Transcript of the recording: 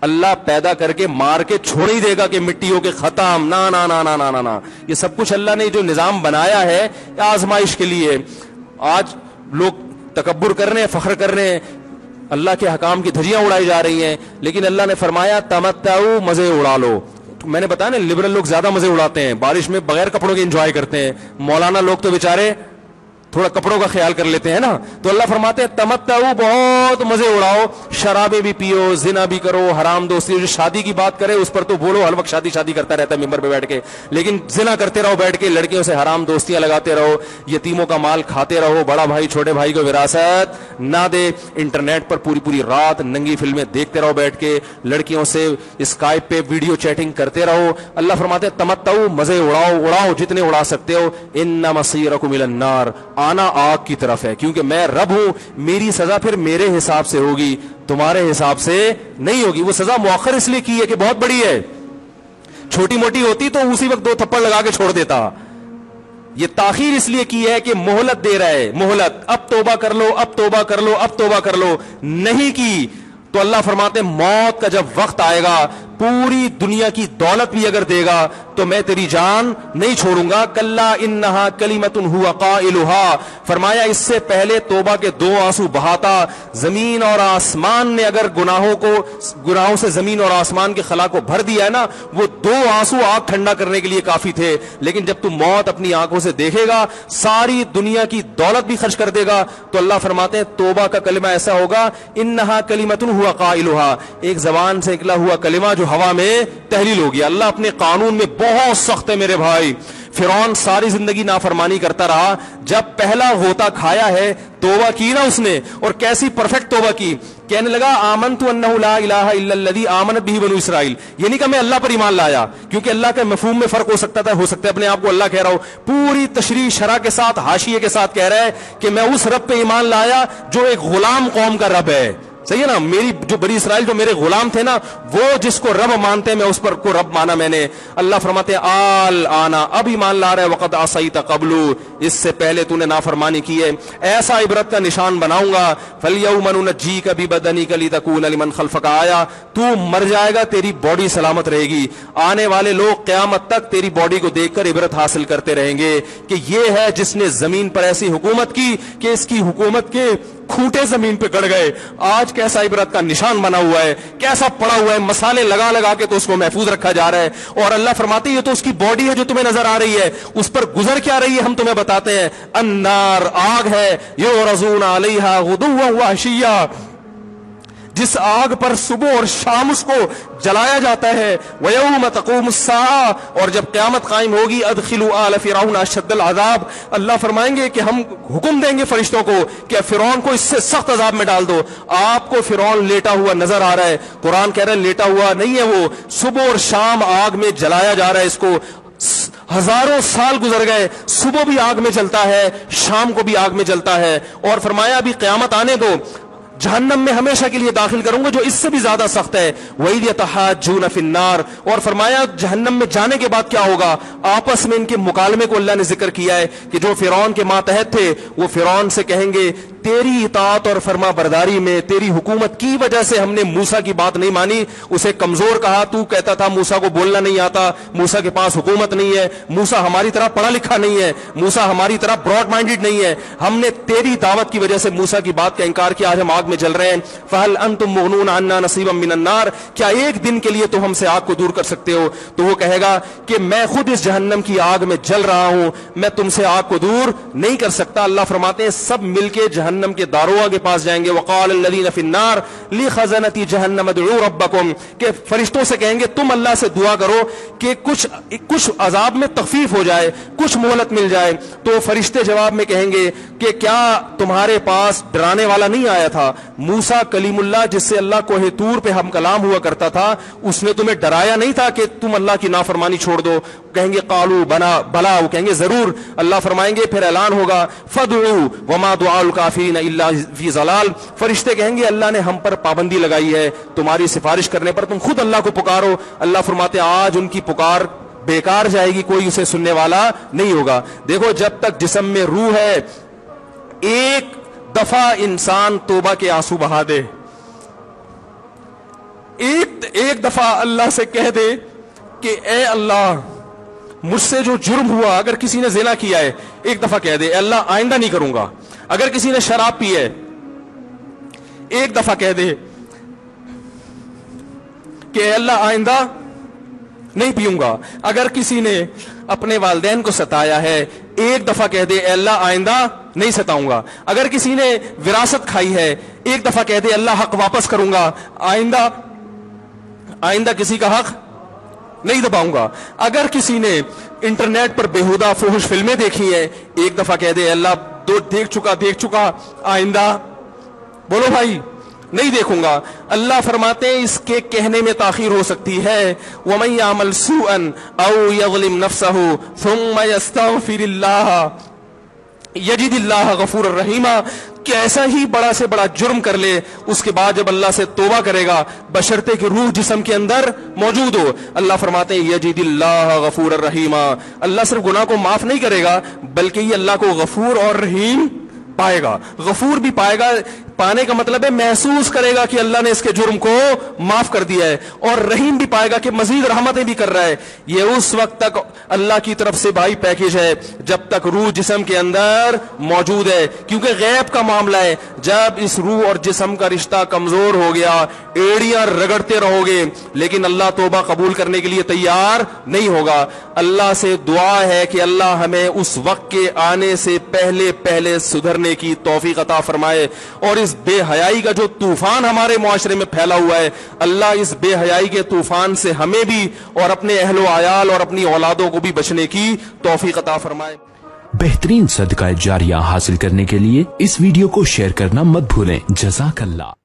اللہ پیدا کر کے مار کے چھوڑ ہی دے گا کہ مٹی ہو کے ختم. نا نا نا نا نا نا, یہ سب کچھ اللہ نے جو نظام بنایا ہے آزمائش کے لیے. آج لوگ تکبر کر رہے ہیں, فخر کر رہے ہیں, اللہ کے حکام کی دھجیاں اڑائی جا رہی ہیں, لیکن اللہ نے فرمایا تمتعوا, مزے اڑا لو. میں نے بتایا نا لبرل لوگ زیادہ مزے اڑاتے ہیں, بارش میں بغیر کپڑوں کے انجوائے کرتے ہیں. مولانا لوگ تو بیچارے تھوڑا کپڑوں کا خیال کر لیتے ہیں نا. تو اللہ فرماتے ہیں تمتعوا, بہت مزے اڑاؤ, شرابیں بھی پیو, زنا بھی کرو, حرام دوستی. جو شادی کی بات کرے اس پر تو بولو, ہر وقت شادی شادی کرتا رہتا ہے ممبر پہ بیٹھ کے, لیکن زنا کرتے رہو بیٹھ کے, لڑکیوں سے حرام دوستیاں لگاتے رہو, یتیموں کا مال کھاتے رہو, بڑا بھائی چھوٹے بھائی کو وراثت نہ دے, انٹرنیٹ پر پوری پوری رات ننگی فلمیں دیکھتے رہو بیٹھ کے, لڑکیوں سے اسکائپ پہ ویڈیو چیٹنگ کرتے رہو. اللہ فرماتے ہیں تمتعوا, مزے اڑاؤ, اڑاؤ جتنے اڑا سکتے ہو. ان مصیرکم الی النار, آنا آگ کی طرف ہے, کیونکہ میں رب ہوں, میری سزا پھر میرے حساب سے ہوگی, تمہارے حساب سے نہیں ہوگی. وہ سزا مؤخر اس لیے کی ہے کہ بہت بڑی ہے, چھوٹی موٹی ہوتی تو اسی وقت 2 تھپڑ لگا کے چھوڑ دیتا. یہ تاخیر اس لیے کی ہے کہ مہلت دے رہا ہے, مہلت, اب توبہ کر لو, اب توبہ کر لو, اب توبہ کر لو. نہیں کی تو اللہ فرماتے ہیں موت کا جب وقت آئے گا, پوری دنیا کی دولت بھی اگر دے گا تو میں تیری جان نہیں چھوڑوں گا. کلا انہا کلمۃ ہوا قائلھا, فرمایا اس سے پہلے توبہ کے 2 آنسو بہاتا. زمین اور آسمان نے اگر گناہوں سے زمین اور آسمان کے خلا کو بھر دیا ہے نا, وہ 2 آنسو آگ ٹھنڈا کرنے کے لیے کافی تھے. لیکن جب تم موت اپنی آنکھوں سے دیکھے گا, ساری دنیا کی دولت بھی خرچ کر دے گا, تو اللہ فرماتے ہیں توبہ کا کلمہ ایسا ہوگا, انہا کلمۃ ہوا قائلھا, ایک زبان سے نکلا ہوا کلمہ جو ہوا میں تحلیل ہو گیا. اللہ اپنے قانون میں بہت سخت ہے میرے بھائی. فرعون ساری زندگی نافرمانی کرتا رہا, جب پہلا غوطہ کھایا ہے توبہ کی نا اس نے, اور کیسی پرفیکٹ توبہ کی, کہنے لگا آمنت انہ لا الہ الا الذی آمنت بہ بنو اسرائیل. یہ نہیں کہ میں اللہ پر ایمان لایا, کیونکہ اللہ کے مفہوم میں فرق ہو سکتا ہے اپنے آپ کو اللہ کہہ رہا ہو, پوری تشریح شرح کے ساتھ حاشیے کے ساتھ کہہ رہا ہے کہ میں اس رب پہ ایمان لایا جو ایک غلام قوم کا رب ہے. صحیح ہے نا, میری جو بنی اسرائیل جو میرے غلام تھے نا, وہ جس کو رب مانتے ہیں میں اس پر کو رب مانا میں نے. اللہ فرماتے ہیں آل آنا, اب ایمان لا رہا ہے, وقد عصیت قبل, اس سے پہلے تو نے نافرمانی کی ہے, ایسا عبرت کا نشان بناؤں گا. فالیوم ننجیک ببدنک لتکون لمن خلفک آیا, تو مر جائے گا تیری باڈی سلامت رہے گی, آنے والے لوگ قیامت تک تیری باڈی کو دیکھ کر عبرت حاصل کرتے رہیں گے کہ یہ ہے جس نے زمین پر ایسی حکومت کی کہ اس کی حکومت کے کھوٹے زمین پہ گڑ گئے. آج کیسا عبرت کا نشان بنا ہوا ہے, کیسا پڑا ہوا ہے, مسالے لگا لگا کے تو اس کو محفوظ رکھا جا رہا ہے. اور اللہ فرماتے ہیں یہ تو اس کی باڈی ہے جو تمہیں نظر آ رہی ہے, اس پر گزر کیا رہی ہے ہم تمہیں بتاتے ہیں. النار, آگ ہے, یعرضون علیہا غدوا وعشیا, جس آگ پر صبح اور شام اس کو جلایا جاتا ہے. وَيَوْمَ تَقُومُ السَّاعَةُ, اور جب قیامت قائم ہوگی, أَدْخِلُوا آلَ فِرْعَوْنَ أَشَدَّ الْعَذَابِ, اللہ فرمائیں گے کہ ہم حکم دیں گے فرشتوں کو کہ فرعون کو اس سے سخت عذاب میں ڈال دو. آپ کو فرعون لیٹا ہوا نظر آ رہا ہے, قرآن کہہ رہا ہے لیٹا ہوا نہیں ہے, وہ صبح اور شام آگ میں جلایا جا رہا ہے. اس کو ہزاروں سال گزر گئے, صبح بھی آگ میں جلتا ہے, شام کو بھی آگ میں جلتا ہے. اور فرمایا ابھی قیامت آنے دو, جہنم میں ہمیشہ کے لیے داخل کروں گا جو اس سے بھی زیادہ سخت ہے. وَإِذْ يَتَحَاجُّونَ فِي النَّارِ, اور فرمایا جہنم میں جانے کے بعد کیا ہوگا, آپس میں ان کے مکالمے کو اللہ نے ذکر کیا ہے کہ جو فرعون کے ماتحت تھے وہ فرعون سے کہیں گے تیری اطاعت اور فرما برداری میں, تیری حکومت کی وجہ سے ہم نے موسیٰ کی بات نہیں مانی, اسے کمزور کہا, تو کہتا تھا موسیٰ کو بولنا نہیں آتا, موسیٰ کے پاس حکومت نہیں ہے, موسیٰ ہماری طرح پڑھا لکھا نہیں ہے, موسیٰ ہماری طرح براڈ مائنڈڈ نہیں ہے, ہم نے تیری دعوت کی وجہ سے موسیٰ کی بات کا انکار کیا, آج ہم آگ میں جل رہے ہیں. فَهَلْ أَنْتُمْ مُغْنُونَ عَنَّا نَصِيبًا مِّنَ النَّارِ, کیا ایک دن کے لیے تو ہم سے آگ کو دور کر سکتے ہو. تو وہ کہے گا کہ میں خود اس جہنم کی آگ میں جل رہا ہوں, میں تم سے آگ کو دور نہیں کر سکتا. اللہ فرماتے ہیں سب مل کے جہنم کے داروغ کے پاس جائیں گے. وقال الذين في النار لخزنة جهنم ادعوا ربكم, کہ فرشتوں سے کہیں گے تم اللہ سے دعا کرو کہ کچھ عذاب میں تخفیف ہو جائے, کچھ مہلت مل جائے. تو فرشتے جواب میں کہیں گے کہ کیا تمہارے پاس ڈرانے والا نہیں آیا تھا, موسیٰ کلیم اللہ جس سے اللہ کوہ طور پہ ہم کلام ہوا کرتا تھا, اس نے تمہیں ڈرایا نہیں تھا کہ تم اللہ کی نافرمانی چھوڑ دو. کہیں گے قالوا بلا, وہ کہیں گے ضرور. اللہ فرمائیں گے پھر اعلان ہوگا فادعوا وما دعاء الکافرین الا فی ضلال, فرشتے کہیں گے اللہ نے ہم پر پابندی لگائی ہے تمہاری سفارش کرنے پر, تم خود اللہ کو پکارو. اللہ فرماتے آج ان کی پکار بیکار جائے گی, کوئی اسے سننے والا نہیں ہوگا. دیکھو جب تک جسم میں روح ہے, ایک دفعہ انسان توبہ کے آنسو بہا دے, ایک دفعہ اللہ سے کہہ دے کہ اے اللہ مجھ سے جو جرم ہوا، اگر کسی نے زنا کیا ہے ایک دفعہ کہہ دے اے اللہ آئندہ نہیں کروں گا. اگر کسی نے شراب پی ہے ایک دفعہ کہہ دے کہ اے اللہ آئندہ نہیں پیوں گا. اگر کسی نے اپنے والدین کو ستایا ہے ایک دفعہ کہہ دے اے اللہ آئندہ نہیں ستاؤں گا. اگر کسی نے وراثت کھائی ہے ایک دفعہ کہہ دے اللہ حق واپس کروں گا، آئندہ کسی کا حق نہیں دباؤں گا. اگر کسی نے انٹرنیٹ پر بےہودہ فحش فلمیں دیکھی ہیں ایک دفعہ کہہ دے اللہ دیکھ چکا آئندہ بولو بھائی نہیں دیکھوں گا. اللہ فرماتے ہیں اس کے کہنے میں تاخیر ہو سکتی ہے. وَمَن يَعْمَلْ سُوءًا أَوْ يَظْلِمْ نَفْسَهُ ثُمَّ يَسْتَغْفِرِ اللَّهَ یجد اللہ غفور الرحیم، کہ ایسا ہی بڑا سے بڑا جرم کر لے اس کے بعد جب اللہ سے توبہ کرے گا بشرطے کہ روح جسم کے اندر موجود ہو، اللہ فرماتے ہیں یجد اللہ غفور الرحیم، اللہ صرف گناہ کو معاف نہیں کرے گا بلکہ یہ اللہ کو غفور اور رحیم پائے گا. غفور بھی پائے گا، پانے کا مطلب ہے محسوس کرے گا کہ اللہ نے اس کے جرم کو معاف کر دیا ہے، اور رحیم بھی پائے گا کہ مزید رحمتیں بھی کر رہا ہے. یہ اس وقت تک اللہ کی طرف سے بھائی پیکیج ہے جب تک روح جسم کے اندر موجود ہے، کیونکہ غیب کا معاملہ ہے. جب اس روح اور جسم کا رشتہ کمزور ہو گیا ایڑیاں رگڑتے رہو گے لیکن اللہ توبہ قبول کرنے کے لیے تیار نہیں ہوگا. اللہ سے دعا ہے کہ اللہ ہمیں اس وقت کے آنے سے پہلے سدھرنے کی توفیق عطا فرمائے، اور اس بے حیائی کا جو طوفان ہمارے معاشرے میں پھیلا ہوا ہے اللہ اس بے حیائی کے طوفان سے ہمیں بھی اور اپنے اہل و عیال اور اپنی اولادوں کو بھی بچنے کی توفیق عطا فرمائے. بہترین صدقہ جاریہ حاصل کرنے کے لیے اس ویڈیو کو شیئر کرنا مت بھولیں. جزاک اللہ.